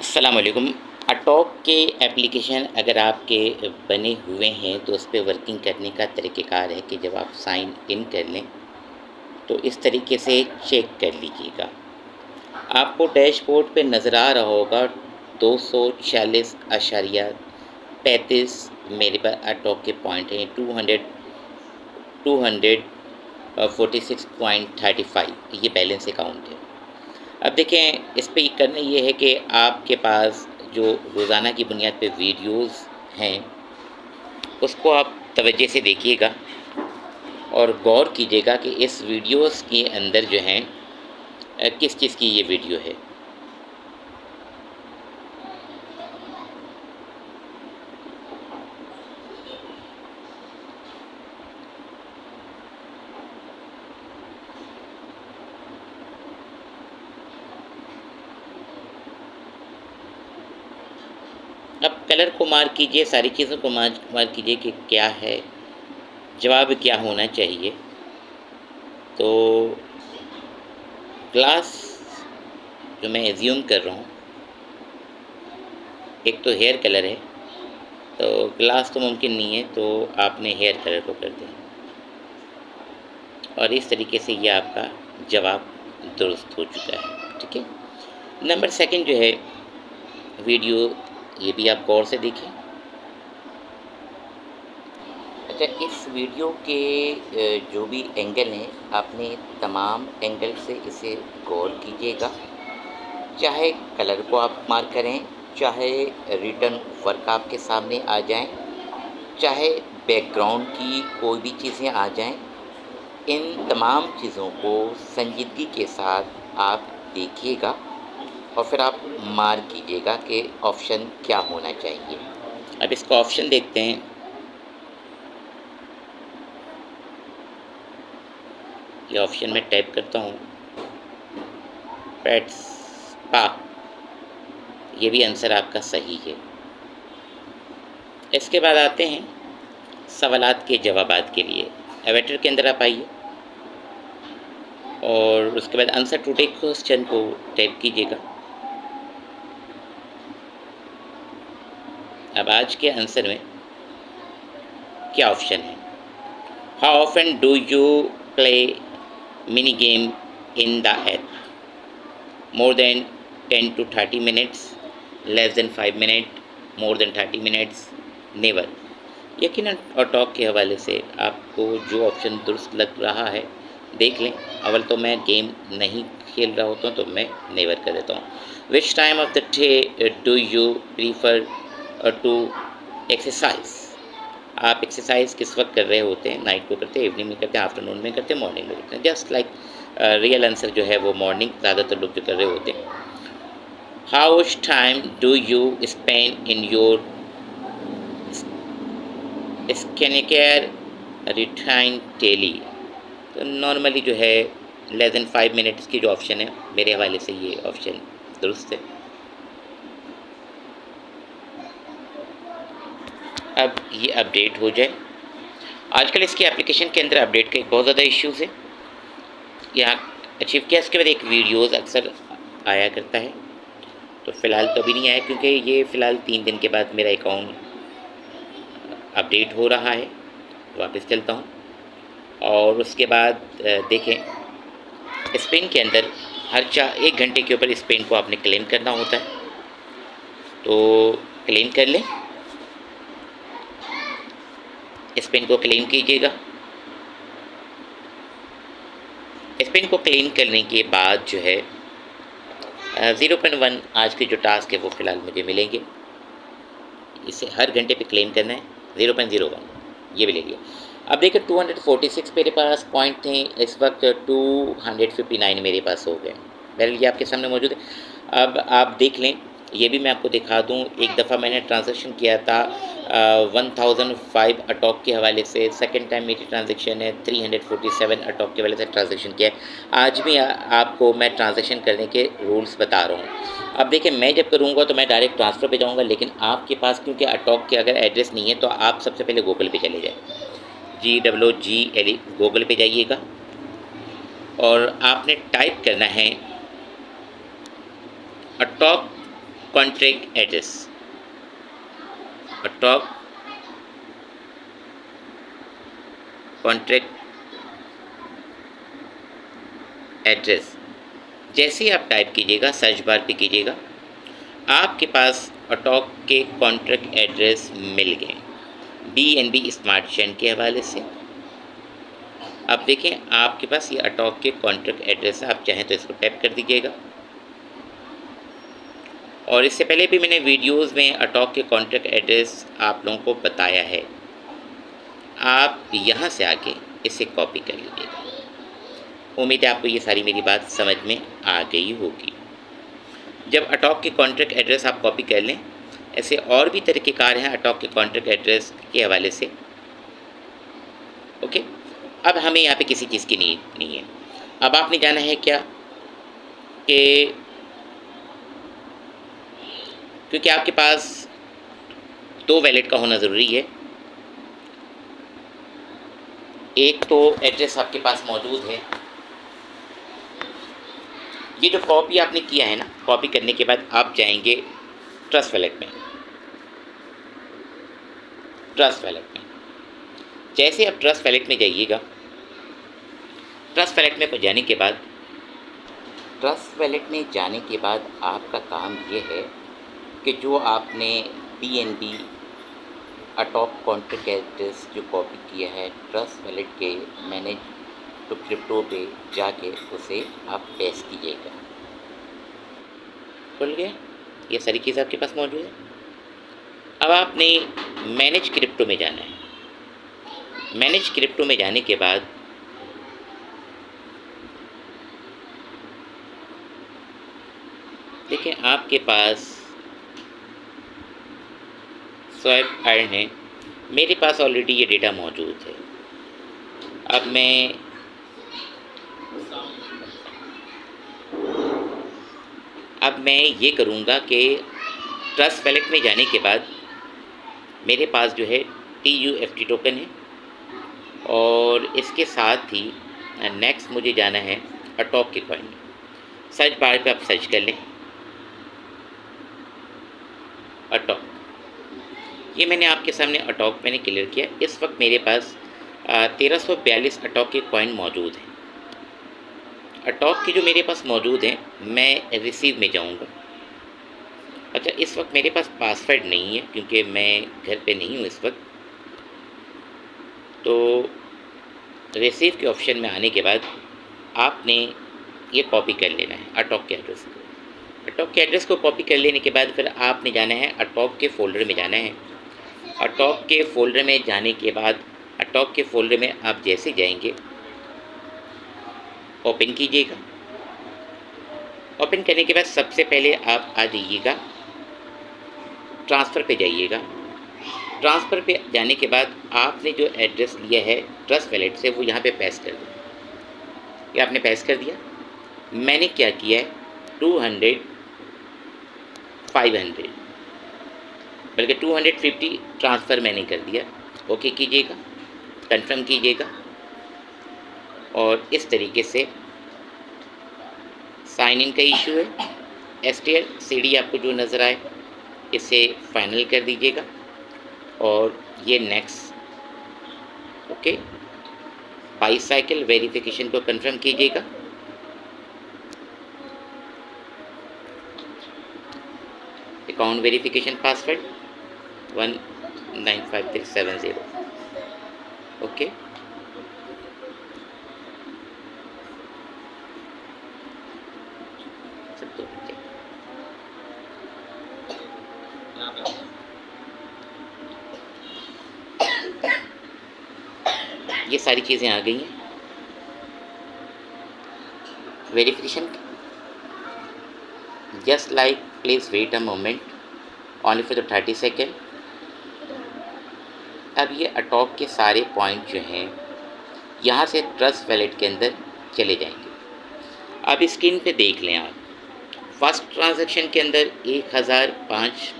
अस्सलाम वालेकुम। अटॉक के एप्लीकेशन अगर आपके बने हुए हैं तो उस पे वर्किंग करने का तरीक़ेकार है कि जब आप साइन इन कर लें तो इस तरीके से चेक कर लीजिएगा। आपको डैशबोर्ड पे नज़र आ रहा होगा 246.35 मेरे पास अटॉक के पॉइंट हैं। 246.35 ये बैलेंस अकाउंट है। अब देखें, इस पे करना ये है कि आपके पास जो रोज़ाना की बुनियाद पे वीडियोस हैं उसको आप तवज्जो से देखिएगा और गौर कीजिएगा कि इस वीडियोस के अंदर जो हैं किस चीज़ की ये वीडियो है। अब कलर को मार्क कीजिए, सारी चीज़ों को मार्क कीजिए कि क्या है, जवाब क्या होना चाहिए। तो ग्लास जो मैं एज्यूम कर रहा हूँ, एक तो हेयर कलर है, तो ग्लास तो मुमकिन नहीं है, तो आपने हेयर कलर को कर दें और इस तरीके से ये आपका जवाब दुरुस्त हो चुका है। ठीक है। नंबर सेकंड जो है वीडियो, ये भी आप गौर से देखें। अच्छा, इस वीडियो के जो भी एंगल हैं आपने तमाम एंगल से इसे गौर कीजिएगा। चाहे कलर को आप मार्क करें, चाहे रिटन वर्क आपके सामने आ जाएं, चाहे बैकग्राउंड की कोई भी चीज़ें आ जाएं, इन तमाम चीज़ों को संजीदगी के साथ आप देखिएगा और फिर आप मार्क कीजिएगा कि ऑप्शन क्या होना चाहिए। अब इसका ऑप्शन देखते हैं। ये ऑप्शन में टाइप करता हूँ, पेट्स पा। ये भी आंसर आपका सही है। इसके बाद आते हैं सवालात के जवाबात के लिए। एवेटर के अंदर आप आइए और उसके बाद आंसर टू टेक क्वेश्चन को टाइप कीजिएगा। अब आज के आंसर में क्या ऑप्शन है? How often do you play mini game in the app? More than 10 to 30 minutes, less than 5 minute, more than 30 minutes, never. यकीनन और टॉक के हवाले से आपको जो ऑप्शन दुरुस्त लग रहा है देख लें। अव्वल तो मैं गेम नहीं खेल रहा होता हूँ तो मैं नेवर कर देता हूँ। Which time of the day do you prefer to exercise? आप एक्सरसाइज किस वक्त कर रहे होते हैं? नाइट को करते हैं, इवनिंग में करते हैं, आफ्टरनून में करते हैं, मॉर्निंग में करते हैं? जस्ट लाइक रियल आंसर जो है वो मॉर्निंग ज़्यादातर लोग जो कर रहे होते हैं। How much time do you spend in your skin routine daily? तो नॉर्मली जो है लेस देन 5 मिनट्स की जो ऑप्शन है मेरे हवाले से ये ऑप्शन दुरुस्त है। अब ये अपडेट हो जाए। आजकल इसके एप्लीकेशन के अंदर अपडेट का बहुत ज़्यादा इश्यूज़ है। यहाँ अचीव किया, इसके बाद एक वीडियोज़ अक्सर आया करता है, तो फ़िलहाल तो अभी नहीं आया क्योंकि ये फ़िलहाल 3 दिन के बाद मेरा अकाउंट अपडेट हो रहा है। वापस चलता हूँ और उसके बाद देखें, स्पेन के अंदर हर 1 घंटे के ऊपर स्पेन को आपने क्लेम करना होता है, तो क्लेम कर लें। स्पेन को क्लेम कीजिएगा। स्पेन को क्लेम करने के बाद जो है 0.1 आज के जो टास्क है वो फ़िलहाल मुझे मिलेंगे। इसे हर घंटे पे क्लेम करना है। 0.01 ये भी ले लिया। अब देखिए 246 मेरे पास पॉइंट थे, इस वक्त 259 मेरे पास हो गए। बहरहाल ये आपके सामने मौजूद है। अब आप देख लें, ये भी मैं आपको दिखा दूं। एक दफ़ा मैंने ट्रांजैक्शन किया था 1005 अटॉक के हवाले से। सेकंड टाइम मेरी ट्रांजैक्शन है 347 अटॉक के हवाले से ट्रांजैक्शन किया है। आज भी आपको मैं ट्रांजैक्शन करने के रूल्स बता रहा हूँ। अब देखिए, मैं जब करूँगा तो मैं डायरेक्ट ट्रांसफ़र पे जाऊँगा, लेकिन आपके पास क्योंकि अटॉक के अगर एड्रेस नहीं है तो आप सबसे पहले गूगल पे चले जाएँ। GOOGLE गूगल पे जाइएगा और आपने टाइप करना है Attock contract address, Attock contract address. जैसे ही आप टाइप कीजिएगा, सर्च बार पे कीजिएगा, आपके पास अटॉक के कॉन्ट्रैक्ट एड्रेस मिल गए BNB स्मार्ट चेन के हवाले से। अब देखें आपके पास ये अटॉक के कॉन्ट्रैक्ट एड्रेस है, आप चाहें तो इसको टैप कर दीजिएगा। और इससे पहले भी मैंने वीडियोस में अटॉक के कॉन्ट्रैक्ट एड्रेस आप लोगों को बताया है, आप यहाँ से आके इसे कॉपी कर लीजिएगा। उम्मीद है आपको ये सारी मेरी बात समझ में आ गई होगी। जब अटॉक के कॉन्ट्रैक्ट एड्रेस आप कॉपी कर लें, ऐसे और भी तरीक़ेकार हैं अटॉक के कॉन्ट्रैक्ट एड्रेस के हवाले से। ओके, अब हमें यहाँ पे किसी चीज़ की नीड नहीं है। अब आपने जाना है क्या कि क्योंकि आपके पास 2 वैलेट का होना ज़रूरी है। एक तो एड्रेस आपके पास मौजूद है, ये जो कॉपी आपने किया है ना, कॉपी करने के बाद आप जाएंगे ट्रस्ट वैलेट में। ट्रस्ट वैलेट में जैसे आप ट्रस्ट वैलेट में जाइएगा, ट्रस्ट वैलेट में जाने के बाद आपका काम ये है कि जो आपने BNB अटॉक कॉन्ट्रैक्ट एड्रेस जो कॉपी किया है ट्रस्ट वैलेट के मैनेज तो क्रिप्टो पे जाके उसे आप पेस्ट कीजिएगा। खुल गया, ये सारी चीज़ आपके पास मौजूद है। अब आपने मैनेज क्रिप्टो में जाना है। मैनेज क्रिप्टो में जाने के बाद देखिए आपके पास स्वाइप अर्न है, मेरे पास ऑलरेडी ये डेटा मौजूद है। अब मैं ये करूँगा कि ट्रस्ट वैलेट में जाने के बाद मेरे पास जो है TUFT टोकन है और इसके साथ ही नेक्स्ट मुझे जाना है अटॉक के कॉइन। सर्च बार पे आप सर्च कर लें अटॉक। ये मैंने आपके सामने अटॉक मैंने क्लियर किया। इस वक्त मेरे पास 1342 अटॉक के कॉइन मौजूद हैं। अटॉक के जो मेरे पास मौजूद हैं, मैं रिसीव में जाऊंगा। अच्छा, इस वक्त मेरे पास पासवर्ड नहीं है क्योंकि मैं घर पे नहीं हूँ इस वक्त। तो रिसीव के ऑप्शन में आने के बाद आपने ये कॉपी कर लेना है अटॉक के एड्रेस को। अटॉक के एड्रेस को कॉपी कर लेने के बाद फिर आपने जाना है अटॉक के फ़ोल्डर में जाना है। अटॉक के फ़ोल्डर में जाने के बाद अटॉक के फ़ोल्डर में आप जैसे जाएंगे ओपन कीजिएगा। ओपन करने के बाद सबसे पहले आप आ जाइएगा ट्रांसफ़र पे जाइएगा। ट्रांसफ़र पे जाने के बाद आपने जो एड्रेस लिया है ट्रस्ट वैलेट से वो यहाँ पे पेस्ट कर दिया। ये आपने पेस्ट कर दिया। मैंने क्या किया है 200 500 बल्कि 250 ट्रांसफ़र मैंने कर दिया। ओके कीजिएगा, कंफर्म कीजिएगा और इस तरीके से साइन इन का इशू है। STR CD आपको जो नज़र आए इसे फाइनल कर दीजिएगा और ये नेक्स्ट ओके बाईसाइकिल वेरिफिकेशन को कंफर्म कीजिएगा। Account verification password 195370 okay. ये सारी चीज़ें आ गई हैं। Verification just like please wait a moment only for the 30 second. अब ये अटॉक के सारे पॉइंट जो हैं यहाँ से ट्रस्ट वैलेट के अंदर चले जाएंगे। अब स्क्रीन पे देख लें आप, फर्स्ट ट्रांजैक्शन के अंदर 1005